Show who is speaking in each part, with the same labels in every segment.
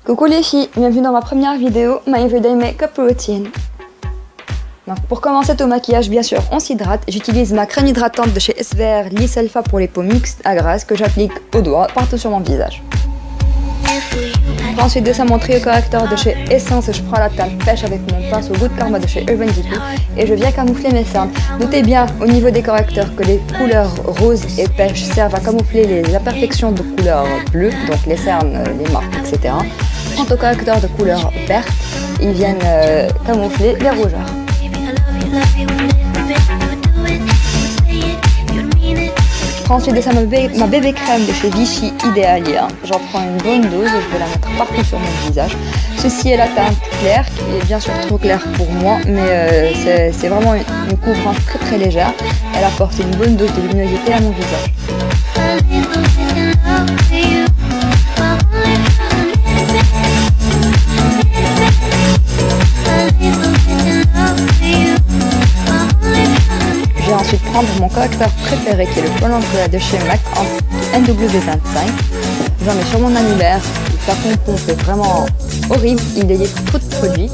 Speaker 1: Coucou les filles, bienvenue dans ma première vidéo, My Everyday Makeup Routine. Donc pour commencer au maquillage, bien sûr, on s'hydrate. J'utilise ma crème hydratante de chez SVR Lisse Alpha pour les peaux mixtes à grasse que j'applique au doigt partout sur mon visage. Je prends ensuite de ça mon trio correcteur de chez Essence et je prends la teinte pêche avec mon pinceau Good Karma de chez Urban Decay et je viens camoufler mes cernes. Notez bien au niveau des correcteurs que les couleurs rose et pêche servent à camoufler les imperfections de couleur bleue, donc les cernes, les marques, etc. Quant aux correcteurs de couleur verte, ils viennent camoufler les rougeurs. Je prends ensuite de ça ma bébé crème de chez Vichy Idealia. J'en prends une bonne dose et je vais la mettre partout sur mon visage. Ceci est la teinte claire qui est bien sûr trop claire pour moi, mais c'est vraiment une couvrance très très légère. Elle apporte une bonne dose de luminosité à mon visage. Je vais ensuite prendre mon correcteur préféré qui est le Point L'Emploi de chez MAC en NW25. J'en mets sur mon annulaire, le flacon pompe est vraiment horrible, il délivre trop de produits.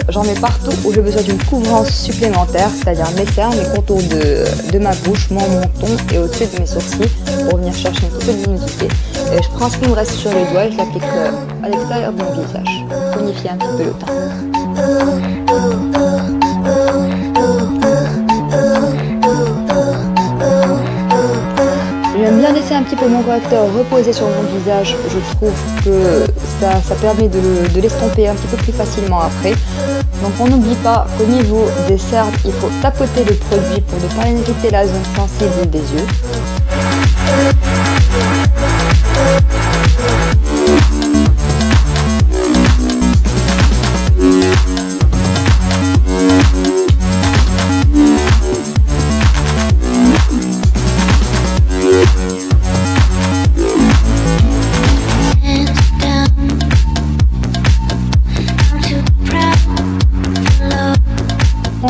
Speaker 1: J'en mets partout où j'ai besoin d'une couvrance supplémentaire, c'est-à-dire mes cernes, les contours de ma bouche, mon menton et au-dessus de mes sourcils pour venir chercher un petit peu de luminosité. Et je prends ce qui me reste sur les doigts et je l'applique à l'extérieur de mon visage pour unifier un petit peu le teint. J'aime bien laisser un petit peu mon correcteur reposer sur mon visage, je trouve que ça permet de l'estomper un petit peu plus facilement après. Donc on n'oublie pas qu'au niveau des cernes, il faut tapoter le produit pour ne pas irriter la zone sensible des yeux.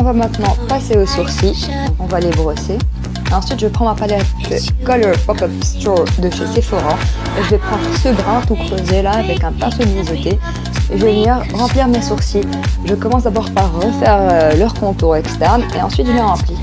Speaker 1: On va maintenant passer aux sourcils, on va les brosser. Ensuite je prends ma palette Color Pop-Up Straw de chez Sephora et je vais prendre ce grain tout creusé là avec un pinceau biseauté et je vais venir remplir mes sourcils. Je commence d'abord par refaire leur contour externe et ensuite je les remplis.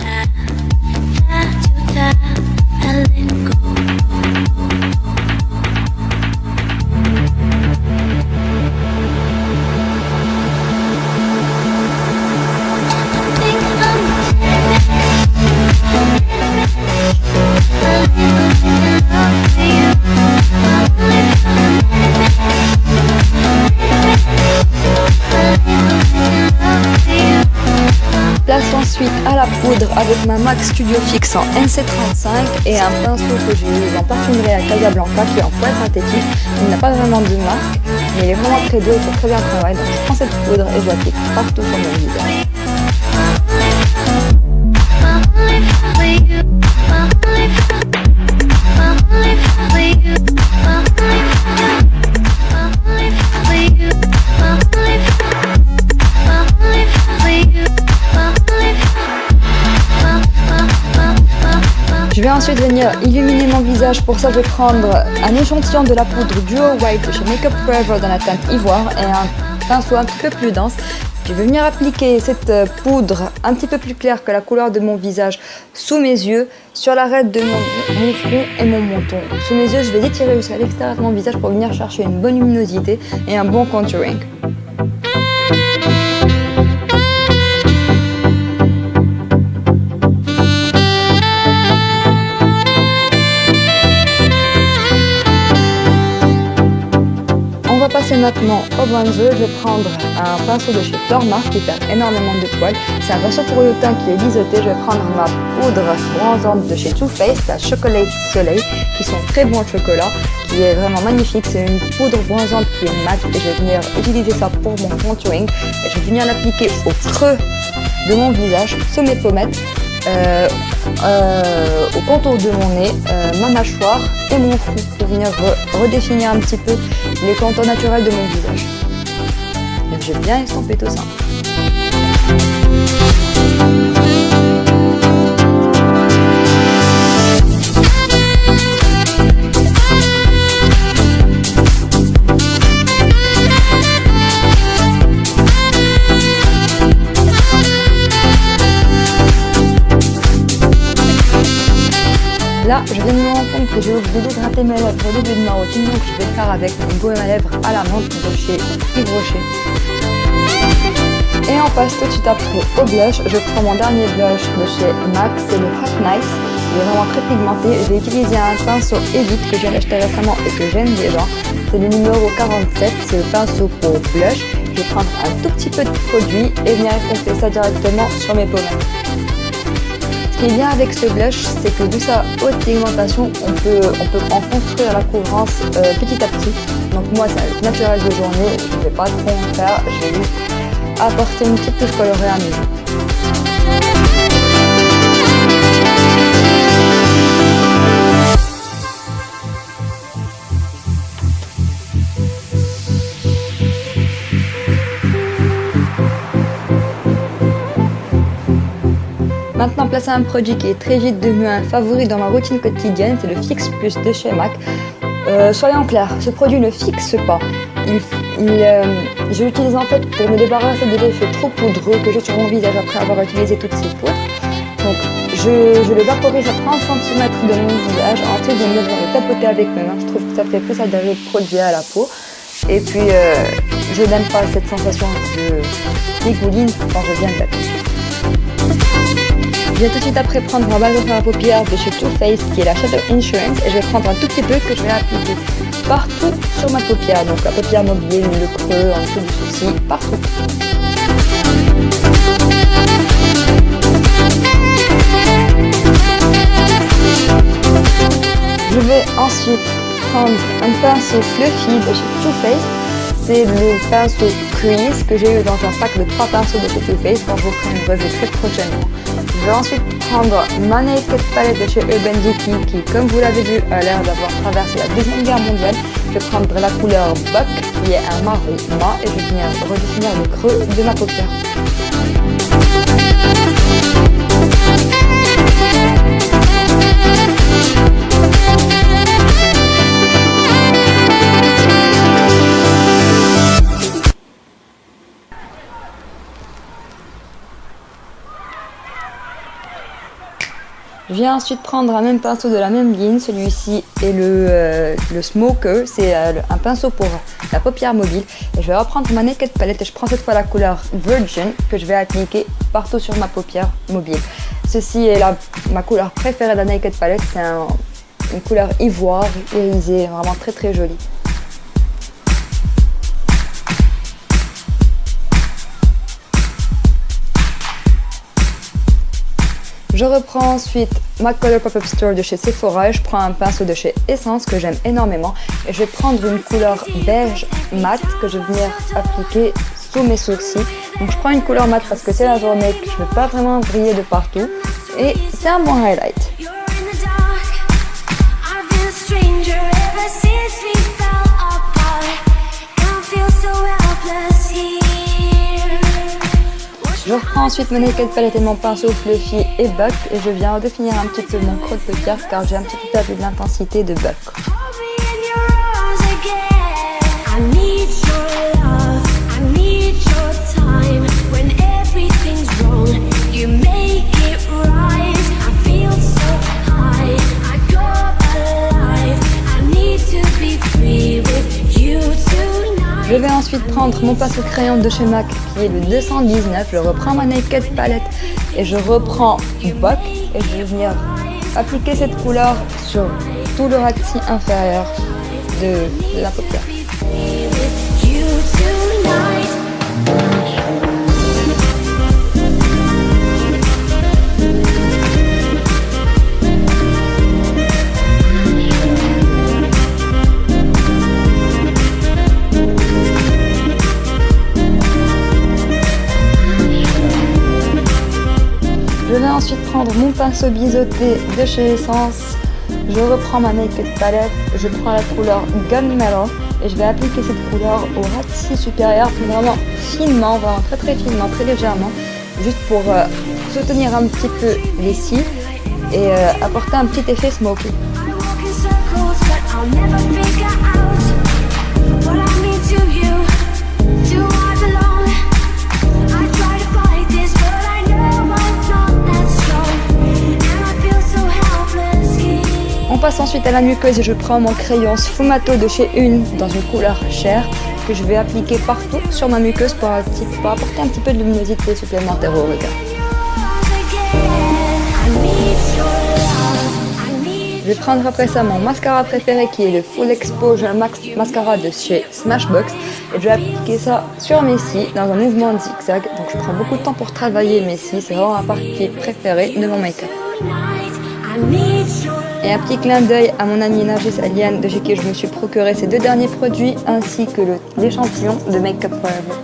Speaker 1: Place ensuite à la poudre avec ma MAC Studio Fix en NC35 et un pinceau que j'ai eu en parfumerie à Casablanca qui est en poil synthétique. Il n'a pas vraiment de marque, mais il est vraiment très doux et fait très bien le travail. Donc je prends cette poudre et je l'applique partout sur mon visage. Je vais ensuite venir illuminer mon visage. Pour ça, je vais prendre un échantillon de la poudre Duo White de chez Makeup Forever dans la teinte ivoire et un pinceau un petit peu plus dense. Je vais venir appliquer cette poudre un petit peu plus claire que la couleur de mon visage sous mes yeux, sur l'arête de mon front et mon menton. Sous mes yeux, je vais l'étirer jusqu'à l'extérieur de mon visage pour venir chercher une bonne luminosité et un bon contouring. On va passer maintenant au bronzer. Je vais prendre un pinceau de chez Flormar qui perd énormément de poils. C'est un pinceau pour le teint qui est biseauté. Je vais prendre ma poudre bronzante de chez Too Faced, la Chocolate Soleil, qui sont très bons chocolat, qui est vraiment magnifique. C'est une poudre bronzante qui est mate et je vais venir utiliser ça pour mon contouring. Et je vais venir l'appliquer au creux de mon visage, sous mes pommettes, au contour de mon nez, ma mâchoire et mon front pour venir redéfinir un petit peu les contours naturels de mon visage. Donc j'ai bien estompé tout ça. que j'ai oublié d'hydrater mes lèvres au début de ma routine, donc je vais le faire avec mon baume à lèvres à la menthe de chez Yves Rocher. Et on passe tout de suite après au blush. Je prends mon dernier blush de chez MAC, c'est le Hot Night. Il est vraiment très pigmenté. Je vais utiliser un pinceau Elite que j'ai acheté récemment et que j'aime déjà. C'est le numéro 47, c'est le pinceau pour blush. Je vais prendre un tout petit peu de produit et venir effacer ça directement sur mes pommettes. Ce qui est bien avec ce blush, c'est que vu sa haute pigmentation, on peut en construire la couvrance petit à petit. Donc moi, c'est un naturel de journée, je ne vais pas trop en faire, je vais juste apporter une petite touche colorée à mes yeux. Maintenant, place à un produit qui est très vite devenu un favori dans ma routine quotidienne, c'est le Fix Plus de chez MAC. Soyons clairs, ce produit ne fixe pas. Je l'utilise en fait pour me débarrasser de l'effet trop poudreux que j'ai sur mon visage après avoir utilisé toutes ces poudres. Donc je le vaporise à 30 cm de mon visage. Ensuite, je me tapoter avec mes mains. Je trouve que ça fait plus adhérer le produit à la peau. Et puis, je n'aime pas cette sensation de dégouline quand je viens de l'appliquer. Je vais tout de suite après prendre ma base à paupières de chez Too Faced qui est la Shadow Insurance et je vais prendre un tout petit peu que je vais appliquer partout sur ma paupière, donc la paupière mobile, le creux, en dessous du sourcil, partout. Je vais ensuite prendre un pinceau fluffy de chez Too Faced. C'est le pinceau Crease que j'ai eu dans un pack de 3 pinceaux de chez Too Faced quand je vous ferai une revue très prochainement. Je vais ensuite prendre ma Naked Palette de chez Urban Decay qui, comme vous l'avez vu, a l'air d'avoir traversé la Deuxième Guerre mondiale. Je vais prendre la couleur Buck qui est un marron mat et je vais venir redéfinir le creux de ma paupière. Je viens ensuite prendre un même pinceau de la même ligne, celui-ci est le Smoker, c'est un pinceau pour la paupière mobile. Et je vais reprendre ma Naked Palette et je prends cette fois la couleur Virgin que je vais appliquer partout sur ma paupière mobile. Ceci est ma couleur préférée de la Naked Palette, c'est une couleur ivoire, irisée, vraiment très très jolie. Je reprends ensuite ma Color Pop-Up Store de chez Sephora et je prends un pinceau de chez Essence que j'aime énormément et je vais prendre une couleur beige mat que je vais venir appliquer sous mes sourcils. Donc je prends une couleur mat parce que c'est la journée que je ne veux pas vraiment briller de partout et c'est un bon highlight. Je reprends ensuite mon Naked Palette et mon pinceau Fluffy et Buck et je viens redéfinir un petit peu mon creux de paupière car j'ai un petit peu perdu de l'intensité de Buck. Je vais ensuite prendre mon pinceau crayon de chez MAC qui est le 219, je reprends ma Naked Palette et je reprends Buck et je vais venir appliquer cette couleur sur tout le raxi inférieur de la paupière. Je vais ensuite prendre mon pinceau biseauté de chez Essence. Je reprends ma Naked Palette, je prends la couleur Gunmetal et je vais appliquer cette couleur au raxi supérieur, vraiment finement, vraiment très très finement, très légèrement, juste pour soutenir un petit peu les cils et apporter un petit effet smoky. On passe ensuite à la muqueuse et je prends mon crayon sfumato de chez Une dans une couleur chair que je vais appliquer partout sur ma muqueuse pour apporter un petit peu de luminosité supplémentaire au regard. Je vais prendre après ça mon mascara préféré qui est le Full Exposure Max Mascara de chez Smashbox et je vais appliquer ça sur mes cils dans un mouvement de zigzag. Donc je prends beaucoup de temps pour travailler mes cils, c'est vraiment ma partie préférée de mon make-up. Et un petit clin d'œil à mon amie Nargis Aliane de chez qui je me suis procuré ces deux derniers produits ainsi que l'échantillon de Make Up Forever.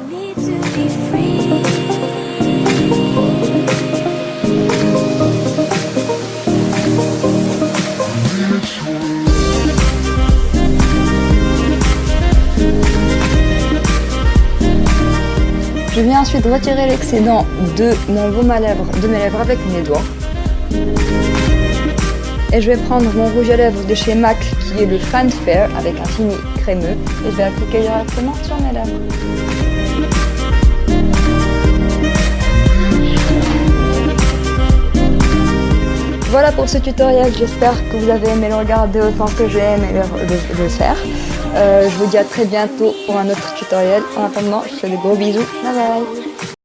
Speaker 1: Je viens ensuite retirer l'excédent de mon baume à lèvres, de mes lèvres avec mes doigts. Et je vais prendre mon rouge à lèvres de chez MAC qui est le Fanfare avec un fini crémeux et je vais appliquer directement sur mes lèvres. Voilà pour ce tutoriel, j'espère que vous avez aimé le regarder autant que j'ai aimé le faire. Je vous dis à très bientôt pour un autre tutoriel. En attendant, je vous fais de gros bisous. Bye bye.